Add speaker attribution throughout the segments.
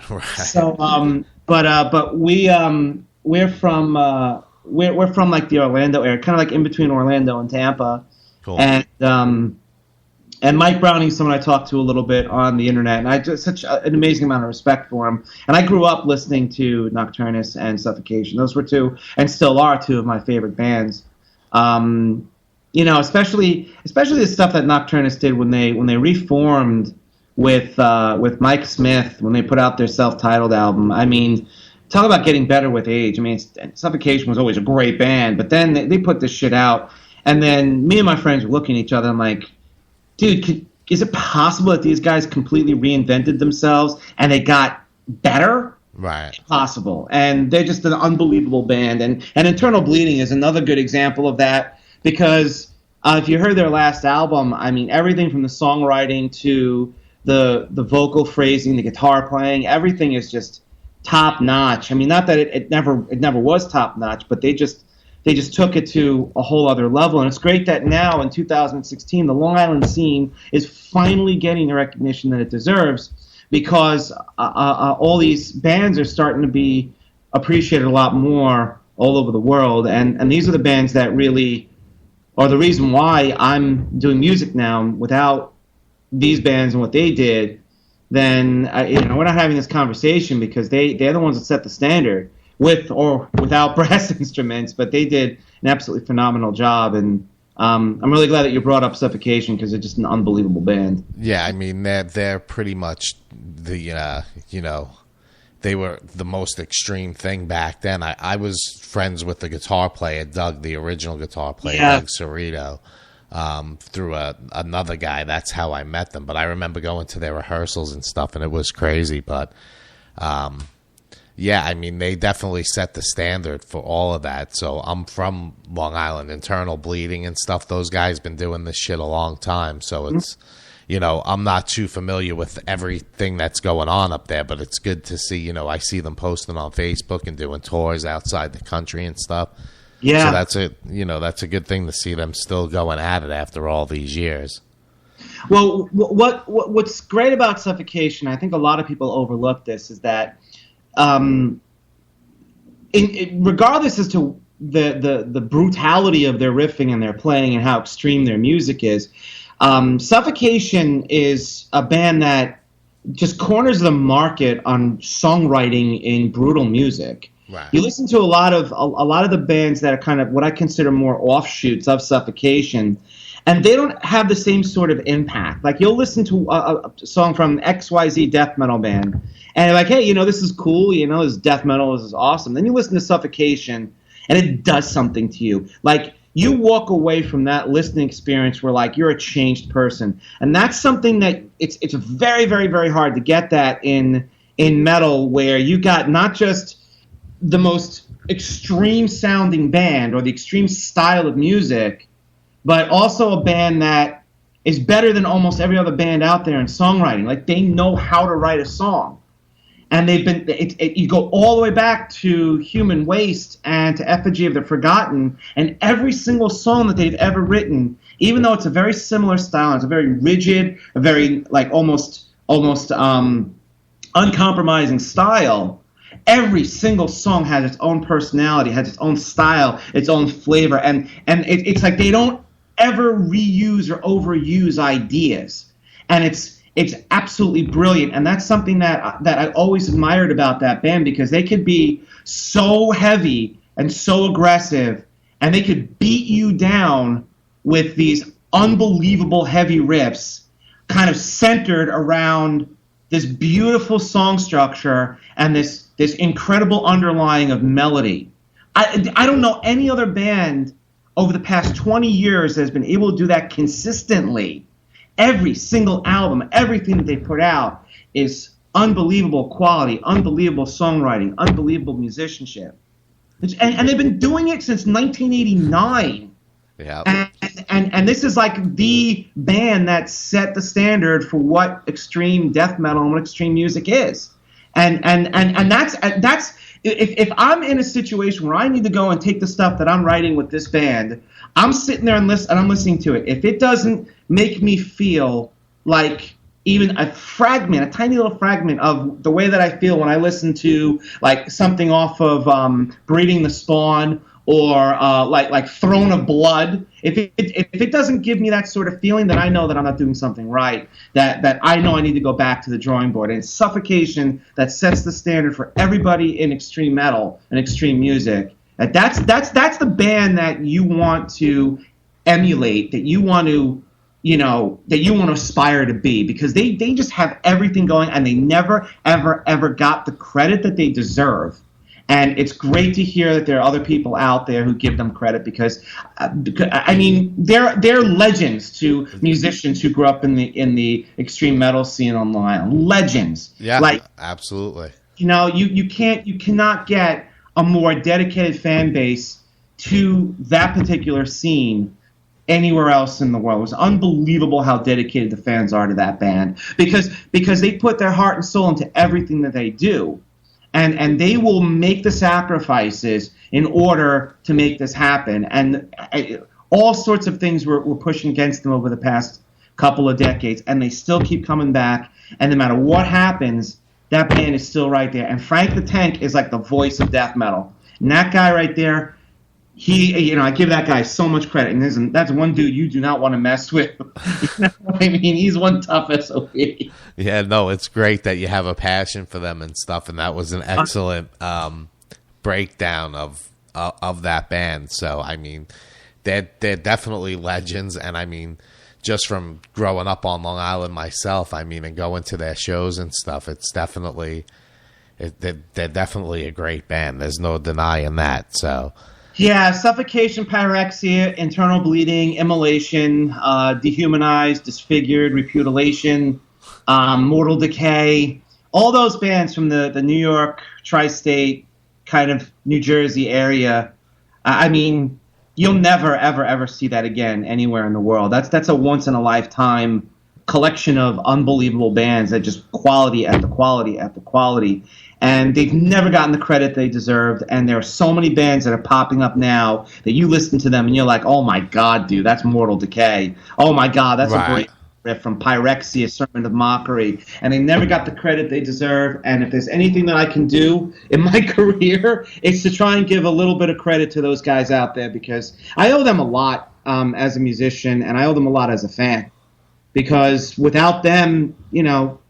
Speaker 1: Right.
Speaker 2: So, but we're from like the Orlando area, kind of like in between Orlando and Tampa.
Speaker 1: Cool.
Speaker 2: And Mike Browning's someone I talked to a little bit on the internet, and I just such an amazing amount of respect for him. And I grew up listening to Nocturnus and Suffocation. Those were two, and still are two of my favorite bands. You know, especially the stuff that Nocturnus did when they reformed with Mike Smith, when they put out their self-titled album. I mean, talk about getting better with age. I mean, Suffocation was always a great band, but then they put this shit out, and then me and my friends were looking at each other and like, dude, is it possible that these guys completely reinvented themselves and they got better?
Speaker 1: Right.
Speaker 2: Possible. And they're just an unbelievable band. And Internal Bleeding is another good example of that, because if you heard their last album, I mean, everything from the songwriting to the vocal phrasing, the guitar playing, everything is just top notch. I mean, not that it never was top notch, but they just took it to a whole other level. And it's great that now in 2016, the Long Island scene is finally getting the recognition that it deserves, because all these bands are starting to be appreciated a lot more all over the world. And these are the bands that really are the reason why I'm doing music now. Without these bands and what they did, then we're not having this conversation, because they're the ones that set the standard, with or without brass instruments. But they did an absolutely phenomenal job, and I'm really glad that you brought up Suffocation, because they're just an unbelievable band.
Speaker 1: Yeah, I mean, they're pretty much the they were the most extreme thing back then. I was friends with the guitar player, Doug, the original guitar player, Doug Cerrito, through another guy. That's how I met them. But I remember going to their rehearsals and stuff, and it was crazy. But yeah, I mean, they definitely set the standard for all of that. So I'm from Long Island, Internal Bleeding and stuff. Those guys been doing this shit a long time. So it's, I'm not too familiar with everything that's going on up there, but it's good to see, I see them posting on Facebook and doing tours outside the country and stuff.
Speaker 2: Yeah.
Speaker 1: So that's a good thing to see them still going at it after all these years.
Speaker 2: Well, what's great about Suffocation, I think a lot of people overlook this, is that regardless as to the brutality of their riffing and their playing and how extreme their music is, Suffocation is a band that just corners the market on songwriting in brutal music.
Speaker 1: Right.
Speaker 2: You listen to a lot of the bands that are kind of what I consider more offshoots of Suffocation, and they don't have the same sort of impact. Like, you'll listen to a song from XYZ death metal band, and you're like, hey, this is cool, this death metal, this is awesome. Then you listen to Suffocation, and it does something to you. Like, you walk away from that listening experience where, like, you're a changed person. And that's something that it's very, very, very hard to get that in metal, where you got not just the most extreme sounding band or the extreme style of music, but also a band that is better than almost every other band out there in songwriting. Like, they know how to write a song. And they've been, you go all the way back to Human Waste and to Effigy of the Forgotten, and every single song that they've ever written, even though it's a very similar style, it's a very rigid, a very, like, almost uncompromising style, every single song has its own personality, has its own style, its own flavor, and it's like they don't ever reuse or overuse ideas, and it's absolutely brilliant. And that's something that I always admired about that band, because they could be so heavy and so aggressive, and they could beat you down with these unbelievable heavy riffs, kind of centered around this beautiful song structure and this incredible underlying of melody. I don't know any other band over the past 20 years that has been able to do that consistently. Every single album, everything that they put out is unbelievable quality, unbelievable songwriting, unbelievable musicianship. And they've been doing it since 1989.
Speaker 1: Yeah.
Speaker 2: And this is like the band that set the standard for what extreme death metal and what extreme music is. And that's if I'm in a situation where I need to go and take the stuff that I'm writing with this band, I'm sitting there and I'm listening to it. If it doesn't make me feel like even a fragment, a tiny little fragment of the way that I feel when I listen to like something off of Breeding the Spawn or like Throne of Blood, if it doesn't give me that sort of feeling, then I know that I'm not doing something right. That I know I need to go back to the drawing board. And it's Suffocation that sets the standard for everybody in extreme metal and extreme music. That's the band that you want to emulate, that you want to aspire to be, because they just have everything going, and they never, ever, ever got the credit that they deserve. And it's great to hear that there are other people out there who give them credit, because I mean, they're legends to musicians who grew up in the extreme metal scene on Long Island. Legends.
Speaker 1: Yeah,
Speaker 2: like,
Speaker 1: absolutely.
Speaker 2: You cannot get a more dedicated fan base to that particular scene anywhere else in the world. It was unbelievable how dedicated the fans are to that band, because they put their heart and soul into everything that they do, and they will make the sacrifices in order to make this happen. And all sorts of things were pushing against them over the past couple of decades, and they still keep coming back. And no matter what happens, that band is still right there. And Frank the Tank is like the voice of death metal. And that guy right there, I give that guy so much credit, and that's one dude you do not want to mess with. You know what I mean? He's one tough SOB.
Speaker 1: Yeah, no, it's great that you have a passion for them and stuff, and that was an excellent breakdown of that band. So, I mean, they're definitely legends, and I mean, just from growing up on Long Island myself, I mean, and going to their shows and stuff, it's definitely they're definitely a great band. There's no denying that. So.
Speaker 2: Yeah, Suffocation, Pyrexia, Internal Bleeding, Immolation, Dehumanized, Disfigured, Repudiation, Mortal Decay, all those bands from the New York, tri-state, kind of New Jersey area. I mean, you'll never, ever, ever see that again anywhere in the world. That's a once-in-a-lifetime collection of unbelievable bands that just quality after quality after quality. And they've never gotten the credit they deserved. And there are so many bands that are popping up now that you listen to them and you're like, oh my God, dude, that's Mortal Decay. Oh my God, that's a great riff from Pyrexia, Sermon of Mockery. And they never got the credit they deserve. And if there's anything that I can do in my career, it's to try and give a little bit of credit to those guys out there, because I owe them a lot as a musician, and I owe them a lot as a fan. Because without them,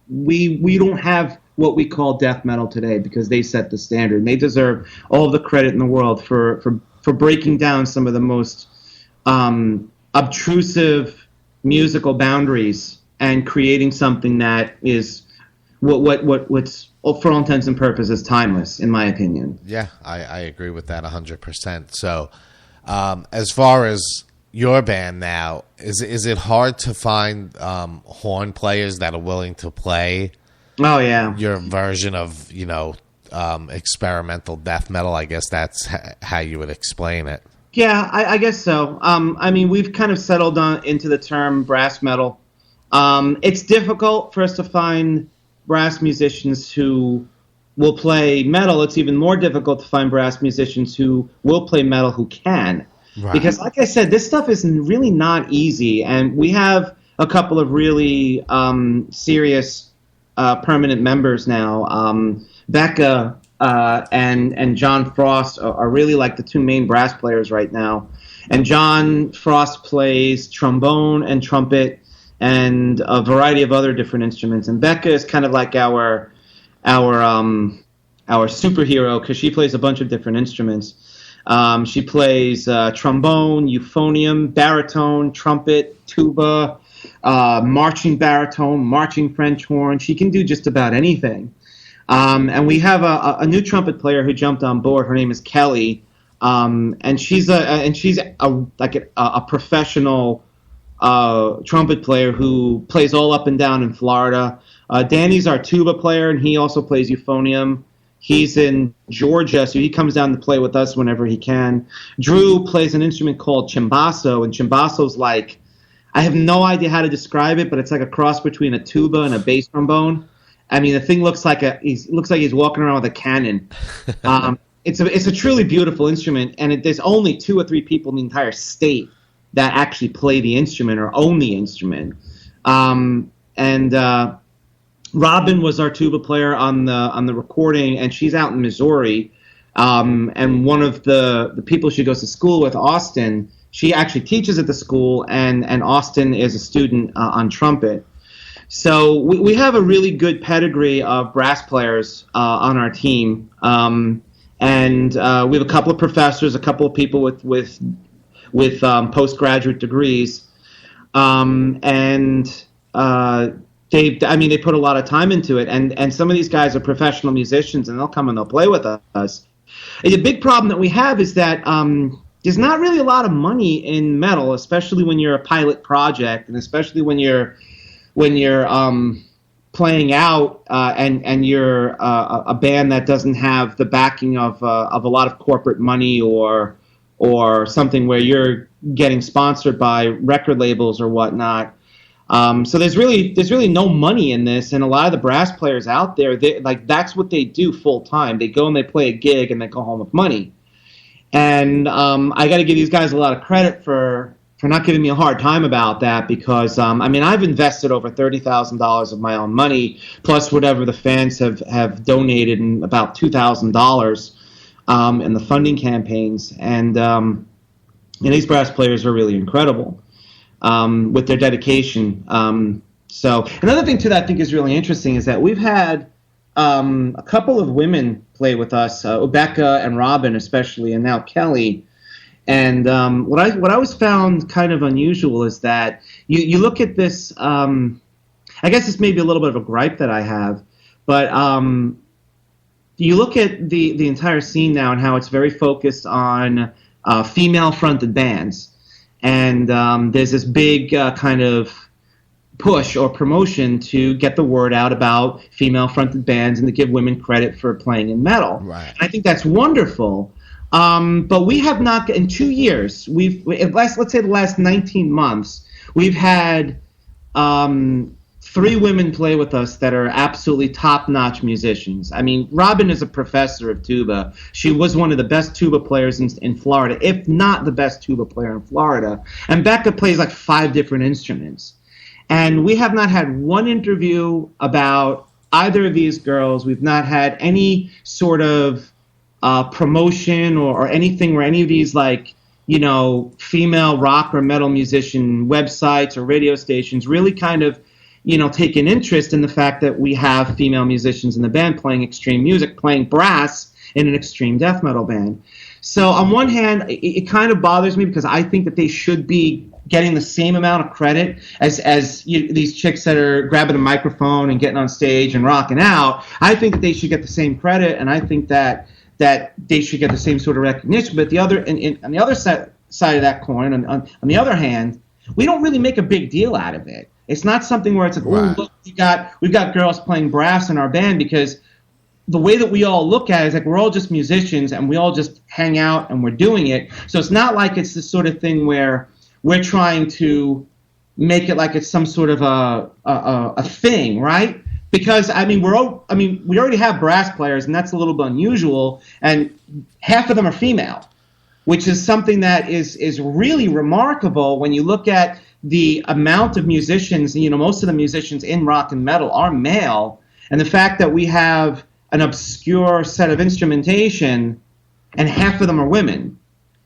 Speaker 2: we don't have what we call death metal today, because they set the standard. And they deserve all of the credit in the world for breaking down some of the most obtrusive musical boundaries and creating something that is what's for all intents and purposes timeless, in my opinion.
Speaker 1: Yeah, I agree with that 100%. So as far as your band now, is it hard to find horn players that are willing to play
Speaker 2: Oh yeah,
Speaker 1: your version of experimental death metal? I guess that's how you would explain it.
Speaker 2: Yeah, I guess so. I mean, we've kind of settled into the term brass metal. It's difficult for us to find brass musicians who will play metal. It's even more difficult to find brass musicians who will play metal who can. Right. Because, like I said, this stuff is really not easy, and we have a couple of really serious permanent members now. Becca and John Frost are really like the two main brass players right now. And John Frost plays trombone and trumpet and a variety of other different instruments. And Becca is kind of like our superhero, because she plays a bunch of different instruments. She plays trombone, euphonium, baritone, trumpet, tuba, marching baritone, marching French horn. She can do just about anything. And we have a new trumpet player who jumped on board. Her name is Kelly, and she's a professional trumpet player who plays all up and down in Florida. Danny's our tuba player, and he also plays euphonium. He's in Georgia, so he comes down to play with us whenever he can. Drew plays an instrument called chimbasso, and chimbasso's like, I have no idea how to describe it, but it's like a cross between a tuba and a bass trombone. I mean, the thing looks like he's walking around with a cannon. It's a truly beautiful instrument, and there's only 2 or 3 people in the entire state that actually play the instrument or own the instrument. And and Robin was our tuba player on the recording, and she's out in Missouri. And one of the people she goes to school with, Austin, she actually teaches at the school, and Austin is a student on trumpet. So we have a really good pedigree of brass players on our team, and we have a couple of professors, a couple of people with postgraduate degrees, and they put a lot of time into it, and some of these guys are professional musicians, and they'll come and they'll play with us. And the big problem that we have is that there's not really a lot of money in metal, especially when you're a pilot project, and especially when you're playing out and you're a band that doesn't have the backing of a lot of corporate money or something where you're getting sponsored by record labels or whatnot. So there's really no money in this, and a lot of the brass players out there, that's what they do full time. They go and they play a gig and they go home with money. And I got to give these guys a lot of credit for not giving me a hard time about that, because I've invested over $30,000 of my own money, plus whatever the fans have donated, and about $2,000 in the funding campaigns. And these brass players are really incredible with their dedication. So another thing too that I think is really interesting is that we've had a couple of women play with us, Rebecca and Robin especially, and now Kelly. And what I always found kind of unusual is that you look at this. I guess it's maybe a little bit of a gripe that I have, but you look at the entire scene now and how it's very focused on female-fronted bands, and there's this big kind of push or promotion to get the word out about female-fronted bands and to give women credit for playing in metal.
Speaker 1: Right.
Speaker 2: And I think that's wonderful. But we have not, in 2 years, let's say the last 19 months, we've had 3 women play with us that are absolutely top-notch musicians. I mean, Robin is a professor of tuba. She was one of the best tuba players in Florida, if not the best tuba player in Florida. And Becca plays like 5 different instruments. And we have not had one interview about either of these girls. We've not had any sort of promotion or anything where any of these female rock or metal musician websites or radio stations really kind of take an interest in the fact that we have female musicians in the band playing extreme music, playing brass in an extreme death metal band. So on one hand, it kind of bothers me because I think that they should be getting the same amount of credit as these chicks that are grabbing a microphone and getting on stage and rocking out. I think that they should get the same credit, and I think that they should get the same sort of recognition. But on the other side of that coin, on the other hand, we don't really make a big deal out of it. It's not something where it's like, right. Oh, look, we've got girls playing brass in our band, because the way that we all look at it is like we're all just musicians and we all just hang out and we're doing it. So it's not like it's this sort of thing where we're trying to make it like it's some sort of a thing, right? Because we already have brass players, and that's a little bit unusual, and half of them are female, which is something that is really remarkable when you look at the amount of musicians. Most of the musicians in rock and metal are male, and the fact that we have an obscure set of instrumentation and half of them are women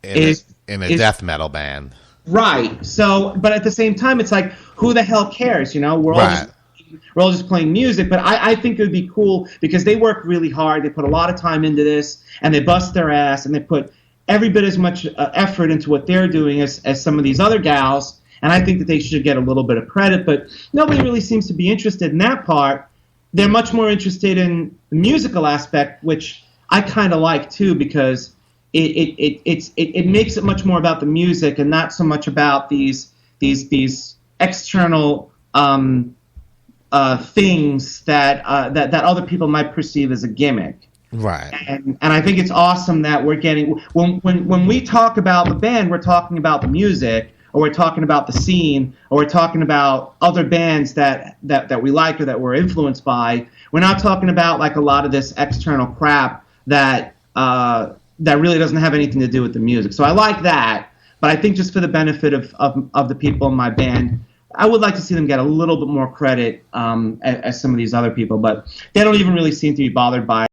Speaker 1: in a death metal band.
Speaker 2: Right. So, but at the same time, it's like, who the hell cares? We're all just playing music. But I think it would be cool because they work really hard. They put a lot of time into this, and they bust their ass, and they put every bit as much effort into what they're doing as some of these other gals. And I think that they should get a little bit of credit. But nobody really seems to be interested in that part. They're much more interested in the musical aspect, which I kind of like too, because it makes it much more about the music and not so much about these external things that other people might perceive as a gimmick.
Speaker 1: Right.
Speaker 2: And I think it's awesome that we're getting when we talk about the band, we're talking about the music, or we're talking about the scene, or we're talking about other bands that we like or that we're influenced by. We're not talking about like a lot of this external crap that really doesn't have anything to do with the music. So I like that, but I think just for the benefit of the people in my band, I would like to see them get a little bit more credit as some of these other people, but they don't even really seem to be bothered by